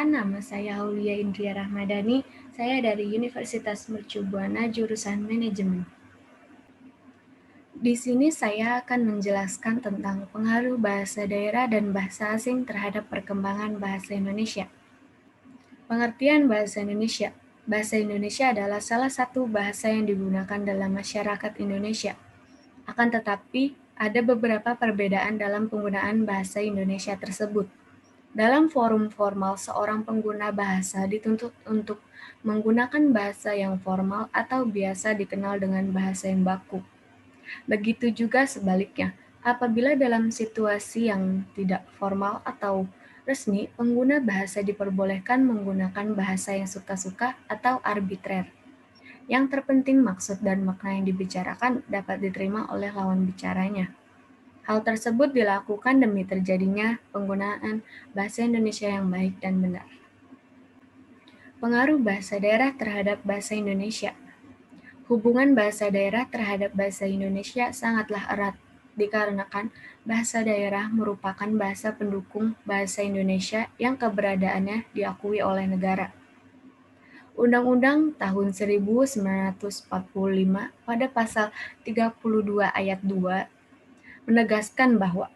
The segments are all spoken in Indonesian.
Perkenalkan, nama saya Aulia Indria Rahmadani. Saya dari Universitas Mercu Buana, jurusan Manajemen. Di sini saya akan menjelaskan tentang pengaruh bahasa daerah dan bahasa asing terhadap perkembangan bahasa Indonesia. Pengertian bahasa Indonesia. Bahasa Indonesia adalah salah satu bahasa yang digunakan dalam masyarakat Indonesia. Akan tetapi, ada beberapa perbedaan dalam penggunaan bahasa Indonesia tersebut. Dalam forum formal, seorang pengguna bahasa dituntut untuk menggunakan bahasa yang formal atau biasa dikenal dengan bahasa yang baku. Begitu juga sebaliknya, apabila dalam situasi yang tidak formal atau resmi, pengguna bahasa diperbolehkan menggunakan bahasa yang suka-suka atau arbitrer. Yang terpenting, maksud dan makna yang dibicarakan dapat diterima oleh lawan bicaranya. Hal tersebut dilakukan demi terjadinya penggunaan bahasa Indonesia yang baik dan benar. Pengaruh bahasa daerah terhadap bahasa Indonesia. Hubungan bahasa daerah terhadap bahasa Indonesia sangatlah erat, dikarenakan bahasa daerah merupakan bahasa pendukung bahasa Indonesia yang keberadaannya diakui oleh negara. Undang-Undang Tahun 1945 pada pasal 32 ayat 2 menegaskan bahwa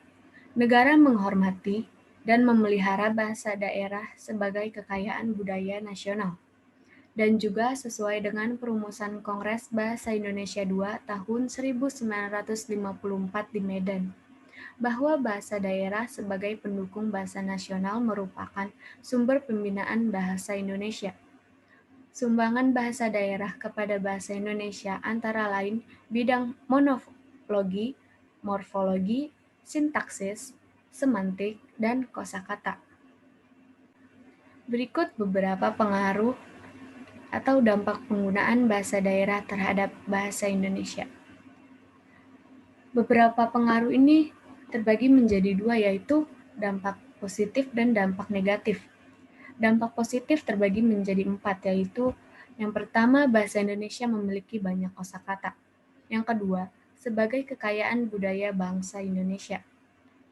negara menghormati dan memelihara bahasa daerah sebagai kekayaan budaya nasional, dan juga sesuai dengan perumusan Kongres Bahasa Indonesia II tahun 1954 di Medan, bahwa bahasa daerah sebagai pendukung bahasa nasional merupakan sumber pembinaan bahasa Indonesia. Sumbangan bahasa daerah kepada bahasa Indonesia antara lain bidang monologi, morfologi, sintaksis, semantik, dan kosakata. Berikut beberapa pengaruh atau dampak penggunaan bahasa daerah terhadap bahasa Indonesia. Beberapa pengaruh ini terbagi menjadi dua, yaitu dampak positif dan dampak negatif. Dampak positif terbagi menjadi 4, yaitu yang pertama, bahasa Indonesia memiliki banyak kosakata. Yang kedua, sebagai kekayaan budaya bangsa Indonesia.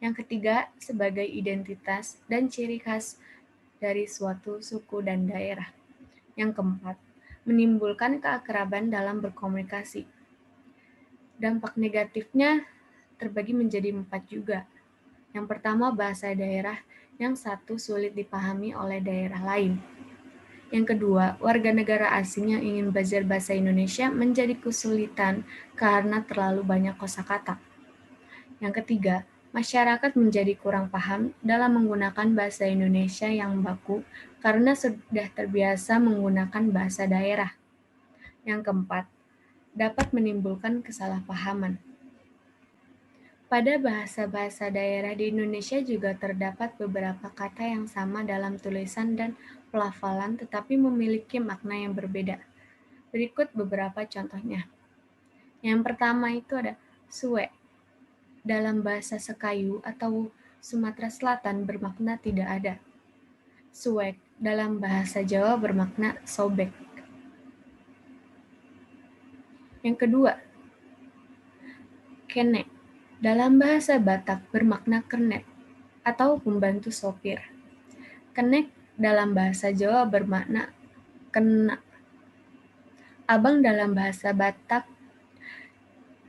Yang ketiga, sebagai identitas dan ciri khas dari suatu suku dan daerah. Yang keempat, menimbulkan keakraban dalam berkomunikasi. Dampak negatifnya terbagi menjadi 4 juga. Yang pertama, bahasa daerah yang satu sulit dipahami oleh daerah lain. Yang kedua, warga negara asing yang ingin belajar bahasa Indonesia menjadi kesulitan karena terlalu banyak kosakata. Yang ketiga, masyarakat menjadi kurang paham dalam menggunakan bahasa Indonesia yang baku karena sudah terbiasa menggunakan bahasa daerah. Yang keempat, dapat menimbulkan kesalahpahaman. Pada bahasa-bahasa daerah di Indonesia juga terdapat beberapa kata yang sama dalam tulisan dan pelafalan tetapi memiliki makna yang berbeda. Berikut beberapa contohnya. Yang pertama itu ada suwe. Dalam bahasa Sekayu atau Sumatera Selatan bermakna tidak ada. Suwek dalam bahasa Jawa bermakna sobek. Yang kedua, kene. Dalam bahasa Batak bermakna kernet atau pembantu sopir. Kenek dalam bahasa Jawa bermakna kena. Abang dalam bahasa Batak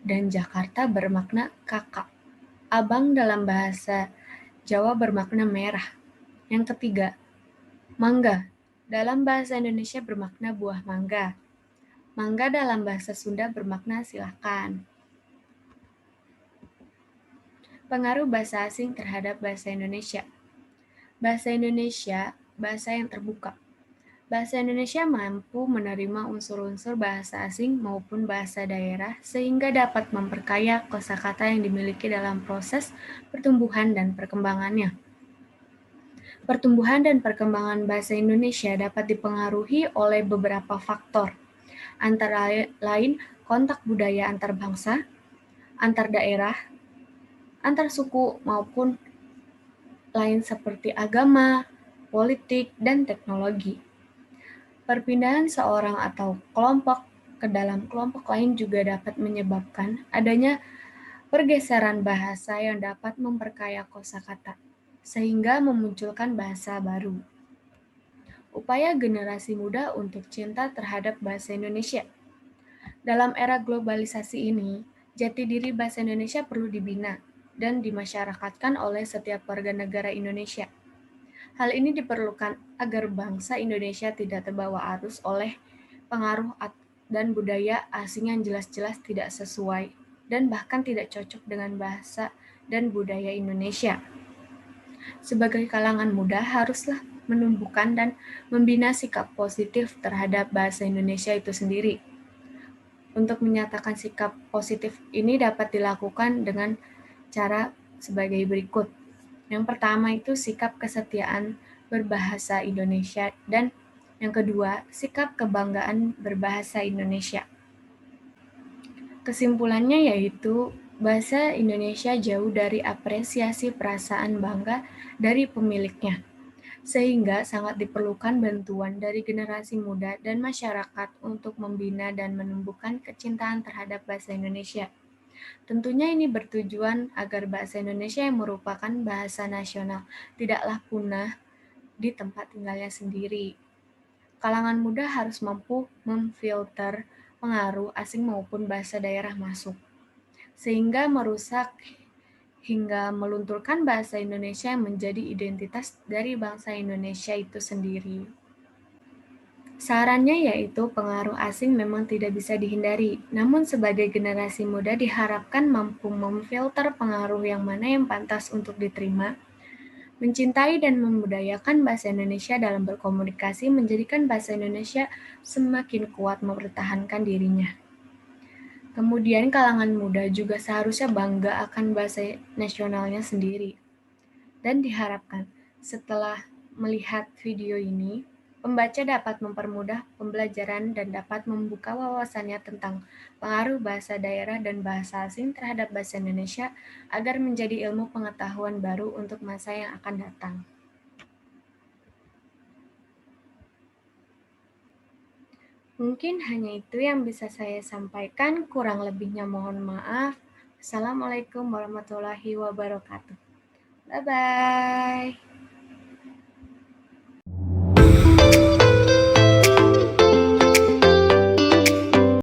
dan Jakarta bermakna kakak. Abang dalam bahasa Jawa bermakna merah. Yang ketiga, mangga. Dalam bahasa Indonesia bermakna buah mangga. Mangga dalam bahasa Sunda bermakna silakan. Pengaruh bahasa asing terhadap bahasa Indonesia. Bahasa Indonesia, bahasa yang terbuka. Bahasa Indonesia mampu menerima unsur-unsur bahasa asing maupun bahasa daerah sehingga dapat memperkaya kosakata yang dimiliki dalam proses pertumbuhan dan perkembangannya. Pertumbuhan dan perkembangan bahasa Indonesia dapat dipengaruhi oleh beberapa faktor, antara lain kontak budaya antar bangsa, antar daerah, antar suku maupun lain seperti agama, politik, dan teknologi. Perpindahan seorang atau kelompok ke dalam kelompok lain juga dapat menyebabkan adanya pergeseran bahasa yang dapat memperkaya kosakata, sehingga memunculkan bahasa baru. upaya generasi muda untuk cinta terhadap bahasa Indonesia. Dalam era globalisasi ini, jati diri bahasa Indonesia perlu dibina dan dimasyarakatkan oleh setiap warga negara Indonesia. Hal ini diperlukan agar bangsa Indonesia tidak terbawa arus oleh pengaruh dan budaya asing yang jelas-jelas tidak sesuai dan bahkan tidak cocok dengan bahasa dan budaya Indonesia. Sebagai kalangan muda haruslah menumbuhkan dan membina sikap positif terhadap bahasa Indonesia itu sendiri. Untuk menyatakan sikap positif ini dapat dilakukan dengan cara sebagai berikut. Yang pertama itu sikap kesetiaan berbahasa Indonesia dan yang kedua, sikap kebanggaan berbahasa Indonesia. Kesimpulannya yaitu bahasa Indonesia jauh dari apresiasi perasaan bangga dari pemiliknya, sehingga sangat diperlukan bantuan dari generasi muda dan masyarakat untuk membina dan menumbuhkan kecintaan terhadap bahasa Indonesia. Tentunya ini bertujuan agar bahasa Indonesia yang merupakan bahasa nasional tidaklah punah di tempat tinggalnya sendiri. Kalangan muda harus mampu memfilter pengaruh asing maupun bahasa daerah masuk, sehingga merusak hingga melunturkan bahasa Indonesia yang menjadi identitas dari bangsa Indonesia itu sendiri. Sarannya yaitu pengaruh asing memang tidak bisa dihindari, namun sebagai generasi muda diharapkan mampu memfilter pengaruh yang mana yang pantas untuk diterima, mencintai dan membudayakan bahasa Indonesia dalam berkomunikasi menjadikan bahasa Indonesia semakin kuat mempertahankan dirinya. Kemudian kalangan muda juga seharusnya bangga akan bahasa nasionalnya sendiri. Dan diharapkan setelah melihat video ini, pembaca dapat mempermudah pembelajaran dan dapat membuka wawasannya tentang pengaruh bahasa daerah dan bahasa asing terhadap bahasa Indonesia agar menjadi ilmu pengetahuan baru untuk masa yang akan datang. Mungkin hanya itu yang bisa saya sampaikan, kurang lebihnya mohon maaf. Assalamualaikum warahmatullahi wabarakatuh. Bye-bye.